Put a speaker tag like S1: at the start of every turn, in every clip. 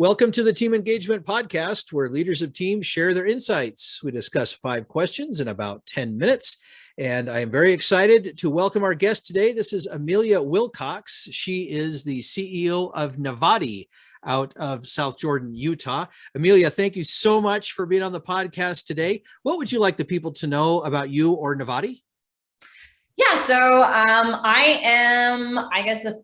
S1: Welcome to the Team Engagement Podcast, where leaders of teams share their insights. We discuss 5 questions in about 10 minutes. And I am very excited to welcome our guest today. This is Amelia Wilcox. She is the CEO of Nivati out of South Jordan, Utah. Amelia, thank you so much for being on the podcast today. What would you like the people to know about you or Nivati?
S2: Yeah, so I am, I guess, a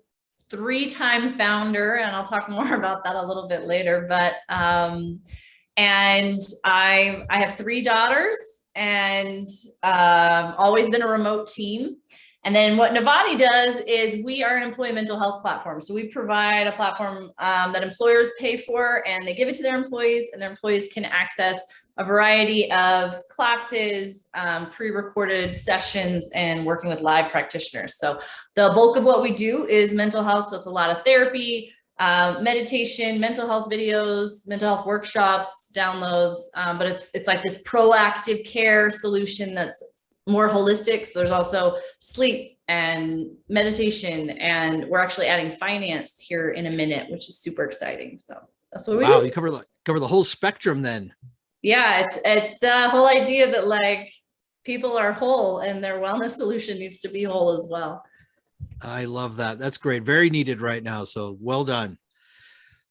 S2: 3-time founder, and I'll talk more about that a little bit later. But and I have 3 daughters, and always been a remote team. And then what Nivati does is we are an employee mental health platform. So we provide a platform that employers pay for, and they give it to their employees, and their employees can access a variety of classes, pre-recorded sessions, and working with live practitioners. So the bulk of what we do is mental health. So it's a lot of therapy, meditation, mental health videos, mental health workshops, downloads. But it's like this proactive care solution that's more holistic. So there's also sleep and meditation, and we're actually adding finance here in a minute, which is super exciting. So that's what we do.
S1: Wow, you cover the whole spectrum then.
S2: Yeah, it's the whole idea that like people are whole and their wellness solution needs to be whole as well.
S1: I love that. That's great. Very needed right now. So well done.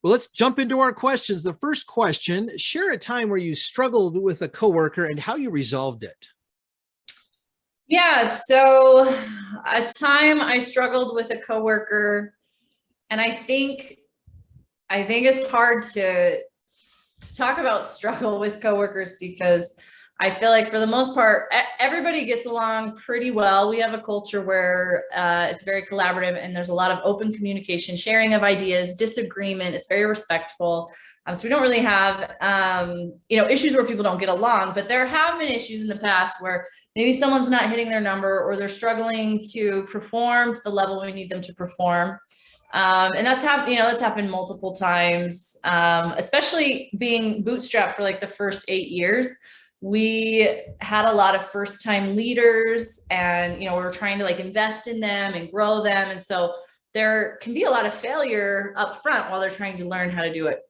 S1: Well, let's jump into our questions. The first question, share a time where you struggled with a coworker and how you resolved it.
S2: Yeah, so a time I struggled with a coworker, and I think it's hard to talk about struggle with coworkers because I feel like for the most part, everybody gets along pretty well. We have a culture where it's very collaborative, and there's a lot of open communication, sharing of ideas, disagreement. It's very respectful. So we don't really have, issues where people don't get along, but there have been issues in the past where maybe someone's not hitting their number, or they're struggling to perform to the level we need them to perform. And that's happened multiple times, especially being bootstrapped for like the first 8 years. We had a lot of first-time leaders, and, we were trying to like invest in them and grow them. And so there can be a lot of failure up front while they're trying to learn how to do it.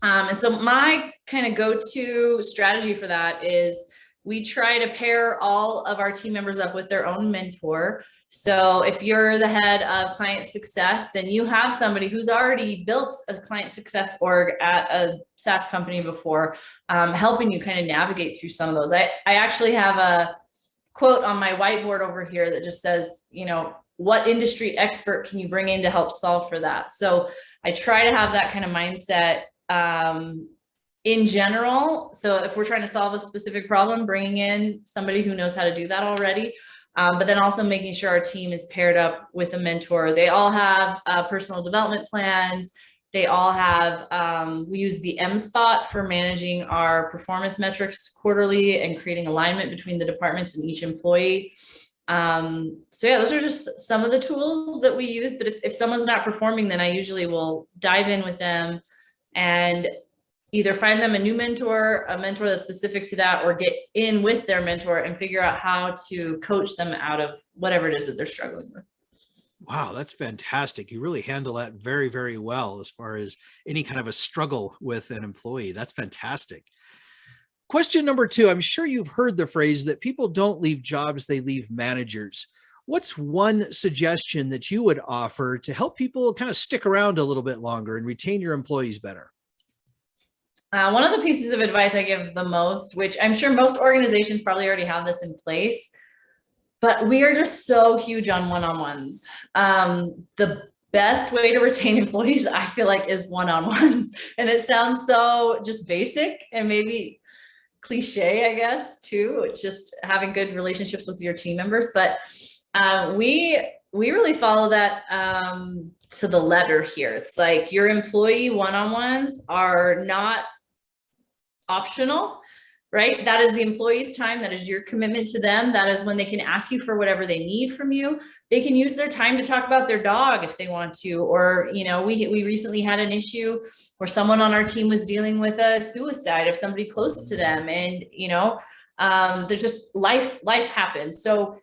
S2: And so my kind of go-to strategy for that is we try to pair all of our team members up with their own mentor. So if you're the head of client success, then you have somebody who's already built a client success org at a SaaS company before, helping you kind of navigate through some of those. I actually have a quote on my whiteboard over here that just says, what industry expert can you bring in to help solve for that? So I try to have that kind of mindset in general. So if we're trying to solve a specific problem, bringing in somebody who knows how to do that already. But then also making sure our team is paired up with a mentor. They all have personal development plans. They all have, we use the M-Spot for managing our performance metrics quarterly and creating alignment between the departments and each employee. So yeah, those are just some of the tools that we use. But if someone's not performing, then I usually will dive in with them and either find them a new mentor, a mentor that's specific to that, or get in with their mentor and figure out how to coach them out of whatever it is that they're struggling with.
S1: Wow, that's fantastic. You really handle that very, very well as far as any kind of a struggle with an employee. That's fantastic. Question number 2, I'm sure you've heard the phrase that people don't leave jobs, they leave managers. What's one suggestion that you would offer to help people kind of stick around a little bit longer and retain your employees better?
S2: One of the pieces of advice I give the most, which I'm sure most organizations probably already have this in place, but we are just so huge on one-on-ones. The best way to retain employees, I feel like, is one-on-ones. And it sounds so just basic and maybe cliche, I guess, too. It's just having good relationships with your team members. But we really follow that to the letter here. It's like your employee one-on-ones are not optional, right? That is the employee's time. That is your commitment to them. That is when they can ask you for whatever they need from you. They can use their time to talk about their dog if they want to, or, we recently had an issue where someone on our team was dealing with a suicide of somebody close to them. And, there's just life happens. So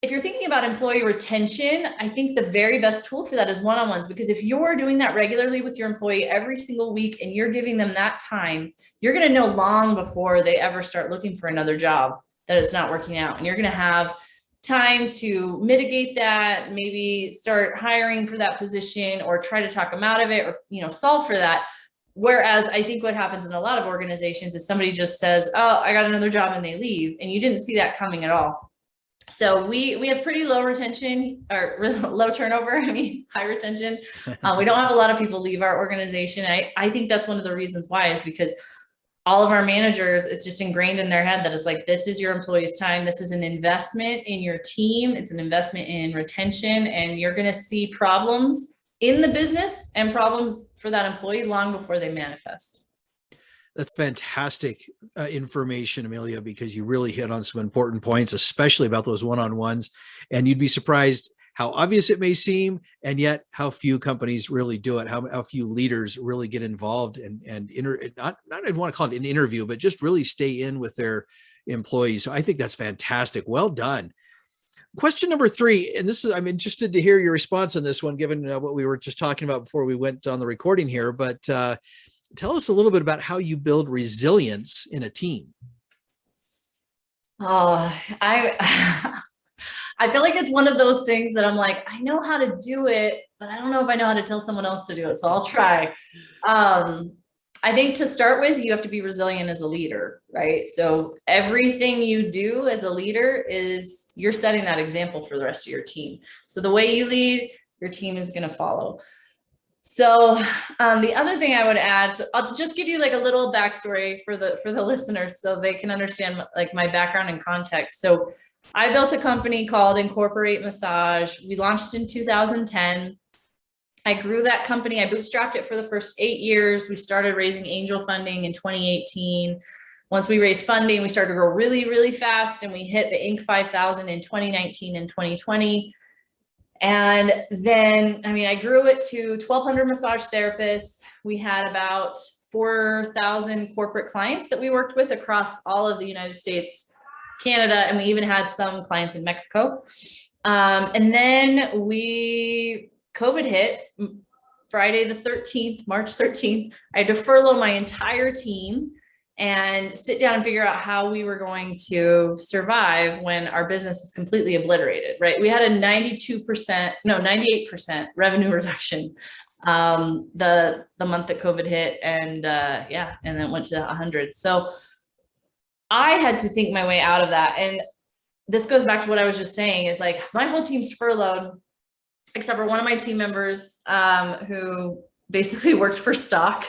S2: if you're thinking about employee retention, I think the very best tool for that is one-on-ones, because if you're doing that regularly with your employee every single week and you're giving them that time, you're going to know long before they ever start looking for another job that it's not working out. And you're going to have time to mitigate that, maybe start hiring for that position or try to talk them out of it, or, you know, solve for that. Whereas I think what happens in a lot of organizations is somebody just says, oh, I got another job, and they leave, and you didn't see that coming at all. So we have pretty low retention, or low turnover. I mean, high retention. We don't have a lot of people leave our organization. I think that's one of the reasons why, is because all of our managers, it's just ingrained in their head that it's like, this is your employee's time. This is an investment in your team. It's an investment in retention, and you're going to see problems in the business and problems for that employee long before they manifest.
S1: That's fantastic information, Amelia, because you really hit on some important points, especially about those one-on-ones. And you'd be surprised how obvious it may seem, and yet how few companies really do it, how few leaders really get involved and not I want to call it an interview, but just really stay in with their employees. So I think that's fantastic. Well done. Question number 3, and this is, I'm interested to hear your response on this one, given what we were just talking about before we went on the recording here, but tell us a little bit about how you build resilience in a team.
S2: Oh, I feel like it's one of those things that I'm like, I know how to do it, but I don't know if I know how to tell someone else to do it. So I'll try. I think to start with, you have to be resilient as a leader, right? So everything you do as a leader is you're setting that example for the rest of your team. So the way you lead, your team is going to follow. So the other thing I would add, so I'll just give you like a little backstory for the listeners so they can understand like my background and context. So I built a company called Incorporate Massage. We launched in 2010. I grew that company. I bootstrapped it for the first 8 years. We started raising angel funding in 2018. Once we raised funding, we started to grow really, really fast, and we hit the Inc. 5000 in 2019 and 2020. And then, I mean, I grew it to 1,200 massage therapists. We had about 4,000 corporate clients that we worked with across all of the United States, Canada, and we even had some clients in Mexico. And then COVID hit Friday the 13th, March 13th. I had to furlough my entire team and sit down and figure out how we were going to survive when our business was completely obliterated, right? We had a 98% revenue reduction the month that COVID hit, and and then went to 100. So I had to think my way out of that. And this goes back to what I was just saying, is like my whole team's furloughed, except for one of my team members who basically worked for stock,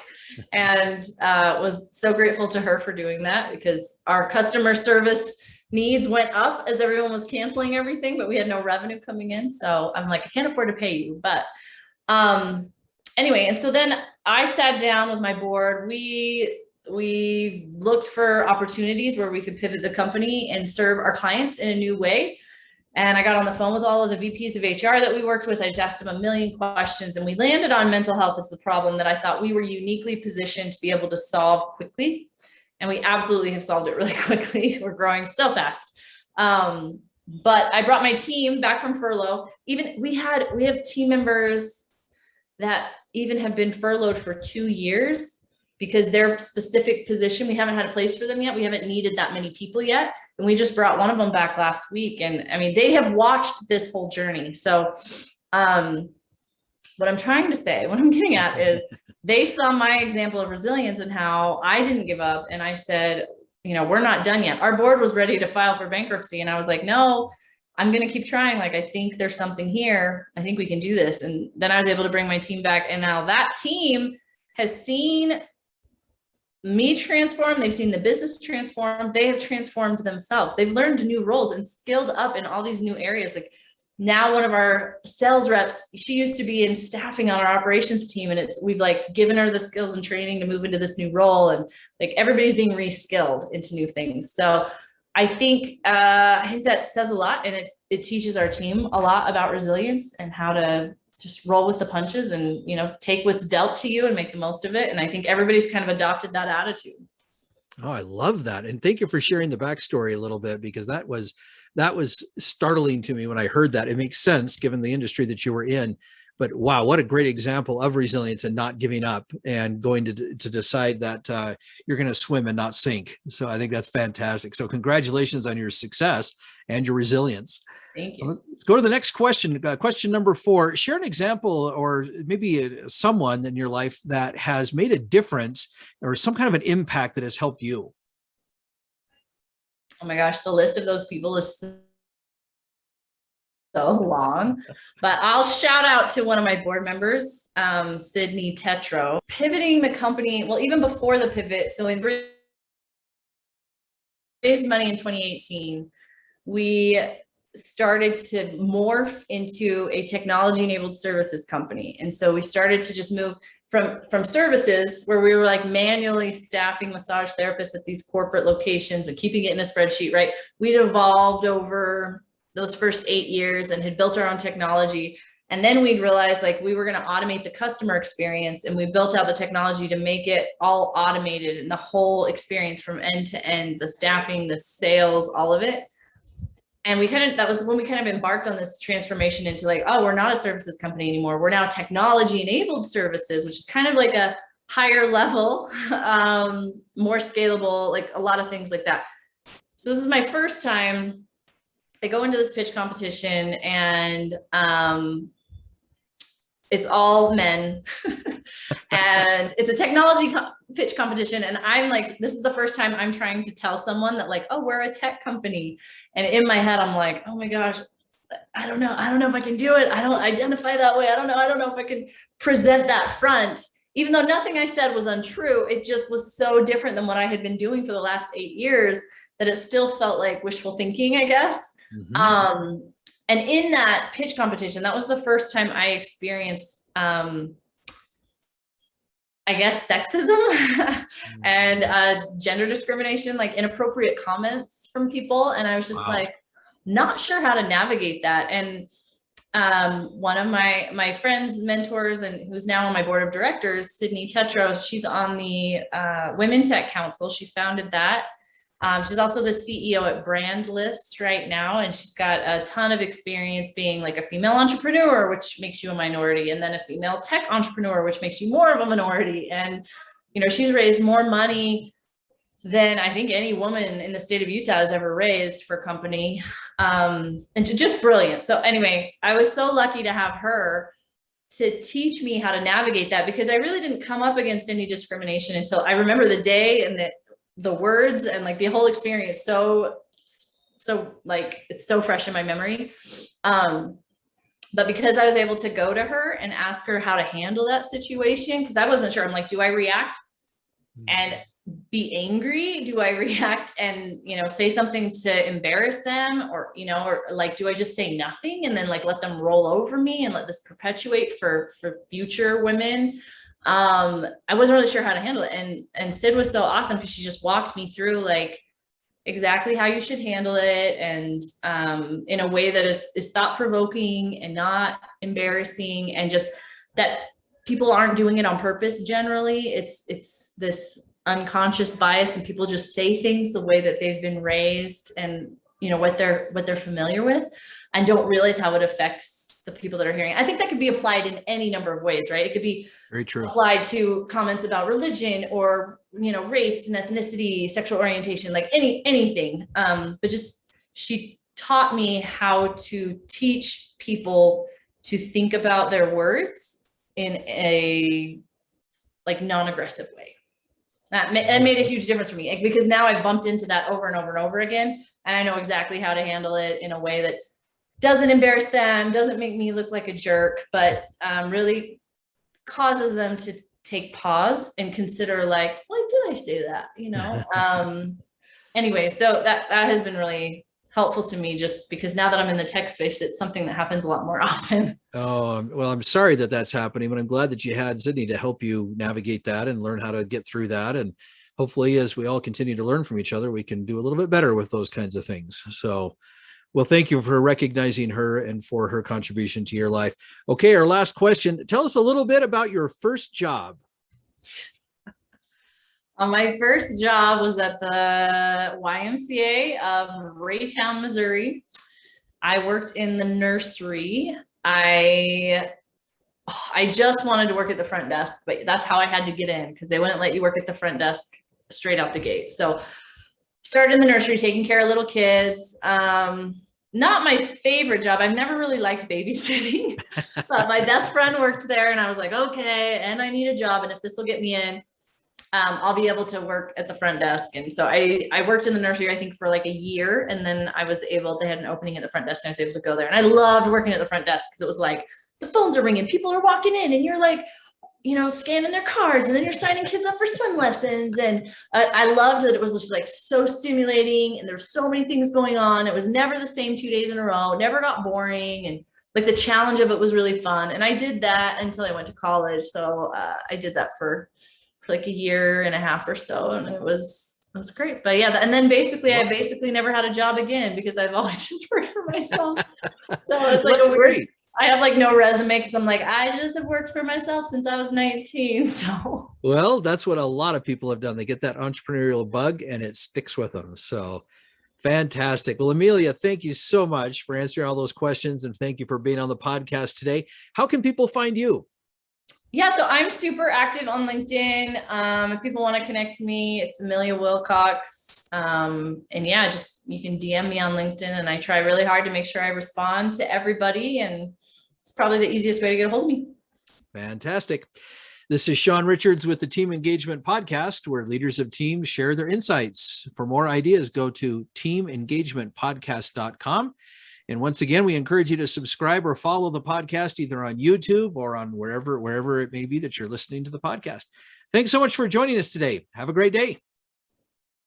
S2: and was so grateful to her for doing that, because our customer service needs went up as everyone was canceling everything, but we had no revenue coming in. So I'm like, I can't afford to pay you. But anyway, and so then I sat down with my board. We looked for opportunities where we could pivot the company and serve our clients in a new way. And I got on the phone with all of the VPs of HR that we worked with. I just asked them a million questions, and we landed on mental health as the problem that I thought we were uniquely positioned to be able to solve quickly. And we absolutely have solved it really quickly. We're growing so fast. But I brought my team back from furlough. Even we have team members that even have been furloughed for 2 years because their specific position, we haven't had a place for them yet. We haven't needed that many people yet. And we just brought one of them back last week. And I mean, they have watched this whole journey. So what I'm trying to say, what I'm getting at is they saw my example of resilience and how I didn't give up. And I said, you know, we're not done yet. Our board was ready to file for bankruptcy. And I was like, no, I'm going to keep trying. Like, I think there's something here. I think we can do this. And then I was able to bring my team back. And now that team has seen me transform. They've seen the business transform. They have transformed themselves. They've learned new roles and skilled up in all these new areas. Like now one of our sales reps, she used to be in staffing on our operations team, and we've like given her the skills and training to move into this new role. And like everybody's being reskilled into new things. So I think that says a lot, and it teaches our team a lot about resilience and how to just roll with the punches and, you know, take what's dealt to you and make the most of it. And I think everybody's kind of adopted that attitude.
S1: Oh, I love that. And thank you for sharing the backstory a little bit, because that was startling to me when I heard that. It makes sense given the industry that you were in. But wow, what a great example of resilience and not giving up and going to decide that you're going to swim and not sink. So I think that's fantastic. So congratulations on your success and your resilience.
S2: Thank you.
S1: Let's go to the next question. Question number 4. Share an example or maybe someone in your life that has made a difference or some kind of an impact that has helped you.
S2: Oh my gosh, the list of those people is so long, but I'll shout out to one of my board members, Sydney Tetro, pivoting the company. Well, even before the pivot, so in raised money in 2018, we started to morph into a technology-enabled services company. And so we started to just move from services where we were like manually staffing massage therapists at these corporate locations and keeping it in a spreadsheet, right? We'd evolved over those first 8 years and had built our own technology. And then we'd realized like we were going to automate the customer experience, and we built out the technology to make it all automated and the whole experience from end to end, the staffing, the sales, all of it. And that was when we kind of embarked on this transformation into like, oh, we're not a services company anymore. We're now technology enabled services, which is kind of like a higher level, more scalable, like a lot of things like that. So this is my first time I go into this pitch competition, and it's all men and it's a technology pitch competition. And I'm like, this is the first time I'm trying to tell someone that like, oh, we're a tech company. And in my head, I'm like, oh my gosh, I don't know if I can do it. I don't identify that way. I don't know if I can present that front, even though nothing I said was untrue. It just was so different than what I had been doing for the last 8 years that it still felt like wishful thinking, I guess. Mm-hmm. And in that pitch competition, that was the first time I experienced, I guess, sexism and gender discrimination, like inappropriate comments from people. And I was just like, not sure how to navigate that. And one of my friends, mentors, and who's now on my board of directors, Sydney Tetros, she's on the Women Tech Council. She founded that. She's also the CEO at Brandlist right now, and she's got a ton of experience being like a female entrepreneur, which makes you a minority, and then a female tech entrepreneur, which makes you more of a minority. And, you know, she's raised more money than I think any woman in the state of Utah has ever raised for a company. And just brilliant. So anyway, I was so lucky to have her to teach me how to navigate that, because I really didn't come up against any discrimination until I remember the day and the words and like the whole experience. So like, it's so fresh in my memory. But because I was able to go to her and ask her how to handle that situation, because I wasn't sure. I'm like, do I react and be angry? Do I react and, you know, say something to embarrass them, or, you know, or like, do I just say nothing and then like let them roll over me and let this perpetuate for future women? I wasn't really sure how to handle it. And Sid was so awesome because she just walked me through like exactly how you should handle it. And, in a way that is thought provoking and not embarrassing, and just that people aren't doing it on purpose. Generally, it's this unconscious bias, and people just say things the way that they've been raised and, you know, what they're familiar with, and don't realize how it affects the people that are hearing it. I think that could be applied in any number of ways, right? It could be very true. Applied to comments about religion or, you know, race and ethnicity, sexual orientation, like anything. But just, she taught me how to teach people to think about their words in a like non-aggressive way. That made a huge difference for me, because now I've bumped into that over and over and over again. And I know exactly how to handle it in a way that doesn't embarrass them, doesn't make me look like a jerk, but really causes them to take pause and consider like, why did I say that? You know? Anyway, so that has been really helpful to me, just because now that I'm in the tech space, it's something that happens a lot more often.
S1: Oh, well, I'm sorry that that's happening, but I'm glad that you had Sydney to help you navigate that and learn how to get through that. And hopefully, as we all continue to learn from each other, we can do a little bit better with those kinds of things. So, well, thank you for recognizing her and for her contribution to your life. Okay, our last question. Tell us a little bit about your first job.
S2: My first job was at the YMCA of Raytown, Missouri. I worked in the nursery. I just wanted to work at the front desk, but that's how I had to get in because they wouldn't let you work at the front desk straight out the gate. So started in the nursery, taking care of little kids. Not my favorite job. I've never really liked babysitting, but my best friend worked there and I was like, okay, and I need a job. And if this will get me in, I'll be able to work at the front desk. And so I worked in the nursery, I think for like a year. And then they had an opening at the front desk and I was able to go there. And I loved working at the front desk because it was like, the phones are ringing, people are walking in and you're like, scanning their cards and then you're signing kids up for swim lessons. And I loved that it was just like so stimulating and there's so many things going on. It was never the same 2 days in a row, never got boring. And like the challenge of it was really fun. And I did that until I went to college. So I did that for like a year and a half or so. And it was great. But yeah, and then I basically never had a job again because I've always just worked for myself. So it's like,
S1: that's great.
S2: I have like no resume because I'm like, I just have worked for myself since I was 19. So,
S1: well, that's what a lot of people have done. They get that entrepreneurial bug and it sticks with them. So fantastic. Well, Amelia, thank you so much for answering all those questions. And thank you for being on the podcast today. How can people find you?
S2: Yeah, so I'm super active on LinkedIn. If people want to connect to me, it's Amelia Wilcox. And yeah, just you can DM me on LinkedIn and I try really hard to make sure I respond to everybody. And it's probably the easiest way to get a hold of me.
S1: Fantastic. This is Sean Richards with the Team Engagement Podcast, where leaders of teams share their insights. For more ideas, go to teamengagementpodcast.com. And once again, we encourage you to subscribe or follow the podcast either on YouTube or on wherever it may be that you're listening to the podcast. Thanks so much for joining us today. Have a great day.